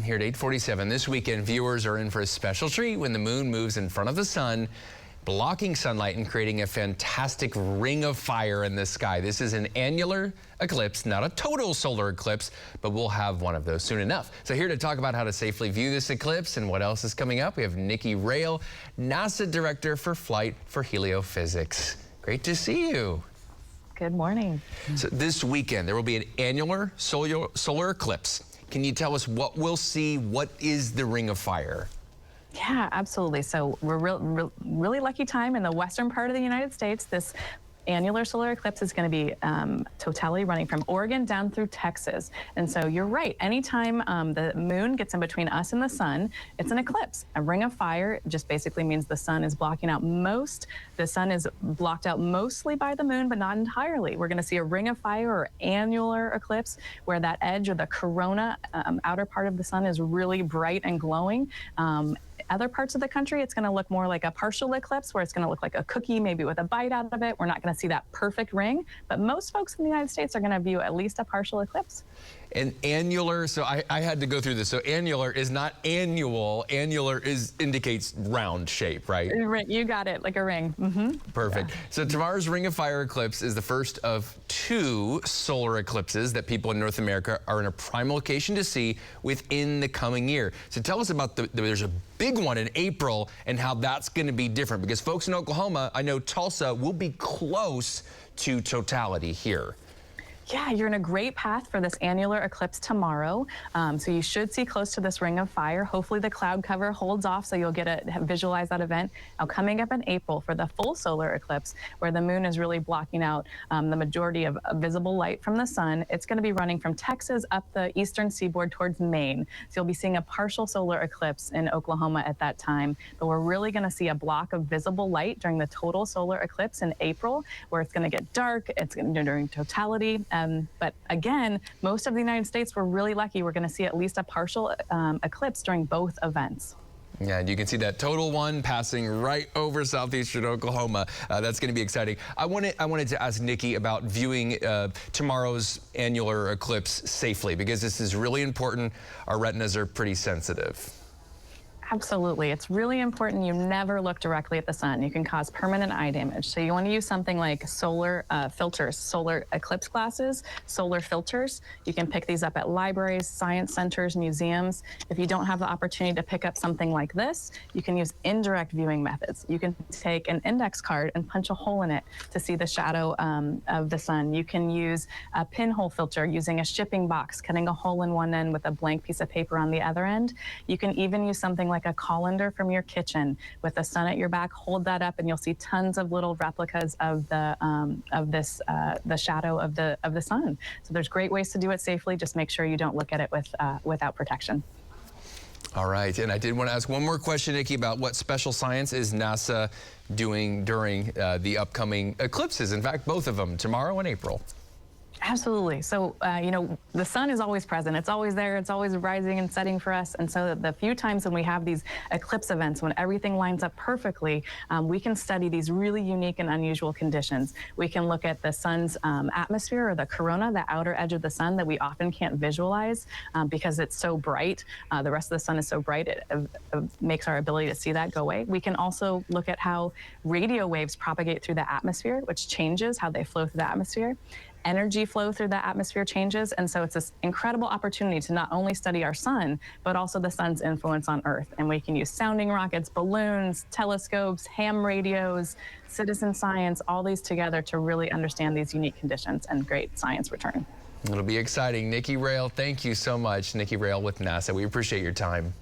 Here at 8:47 this weekend, viewers are in for a special treat when the moon moves in front of the sun, blocking sunlight and creating a fantastic ring of fire in the sky. This is an annular eclipse, not a total solar eclipse, but we'll have one of those soon enough. So here to talk about how to safely view this eclipse and what else is coming up, we have Nikki Rail, NASA Director for Flight for Heliophysics. Great to see you. Good morning. So this weekend, there will be an annular solar eclipse. Can you tell us what we'll see? What is the ring of fire? Yeah, absolutely. So we're really lucky time in the western part of the United States. This annular solar eclipse is going to be totality running from Oregon down through Texas. And so you're right. Anytime the moon gets in between us and the sun, it's an eclipse. A ring of fire just basically means the sun is blocking out the sun is blocked out mostly by the moon, but not entirely. We're going to see a ring of fire or annular eclipse where that edge or the corona, outer part of the sun is really bright and glowing. Other parts of the country, it's going to look more like a partial eclipse where it's going to look like a cookie, maybe with a bite out of it. We're not going to see that perfect ring, but most folks in the United States are going to view at least a partial eclipse. And annular, so I had to go through this. So annular is not annual. Annular indicates round shape, right? You got it, like a ring. Mm-hmm. Perfect. Yeah. So tomorrow's Ring of Fire eclipse is the first of 2 solar eclipses that people in North America are in a prime location to see within the coming year. So tell us about there's a big one in April and how that's going to be different, because folks in Oklahoma, I know Tulsa will be close to totality here. Yeah, you're in a great path for this annular eclipse tomorrow. So you should see close to this ring of fire. Hopefully the cloud cover holds off so you'll get to visualize that event. Now coming up in April for the full solar eclipse, where the moon is really blocking out the majority of visible light from the sun, it's going to be running from Texas up the eastern seaboard towards Maine. So you'll be seeing a partial solar eclipse in Oklahoma at that time. But we're really going to see a block of visible light during the total solar eclipse in April, where it's going to get dark. It's going to during totality. But again, most of the United States, we're really lucky. We're going to see at least a partial eclipse during both events. Yeah, and you can see that total one passing right over southeastern Oklahoma. That's going to be exciting. I wanted to ask Nikki about viewing tomorrow's annular eclipse safely, because this is really important. Our retinas are pretty sensitive. Absolutely. It's really important you never look directly at the sun. You can cause permanent eye damage. So you want to use something like solar filters, solar eclipse glasses, solar filters. You can pick these up at libraries, science centers, museums. If you don't have the opportunity to pick up something like this, you can use indirect viewing methods. You can take an index card and punch a hole in it to see the shadow of the sun. You can use a pinhole filter using a shipping box, cutting a hole in one end with a blank piece of paper on the other end. You can even use something like a colander from your kitchen with the sun at your back. Hold that up and you'll see tons of little replicas of the shadow of the sun. So there's great ways to do it safely. Just make sure you don't look at it without protection. All right, and I did want to ask one more question, Nikki, about what special science is NASA doing during the upcoming eclipses. In fact, both of them, tomorrow and April. Absolutely. So, you know, the sun is always present. It's always there. It's always rising and setting for us. And so the few times when we have these eclipse events, when everything lines up perfectly, we can study these really unique and unusual conditions. We can look at the sun's atmosphere, or the corona, the outer edge of the sun that we often can't visualize because it's so bright. The rest of the sun is so bright, it makes our ability to see that go away. We can also look at how radio waves propagate through the atmosphere, which changes how they flow through the atmosphere. Energy flow through the atmosphere changes, and so it's this incredible opportunity to not only study our sun, but also the sun's influence on Earth. And we can use sounding rockets, balloons, telescopes, ham radios, citizen science, all these together to really understand these unique conditions and great science return. It'll be exciting. Nikki Rail, thank you so much. Nikki Rail with NASA. We appreciate your time.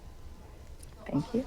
Thank you.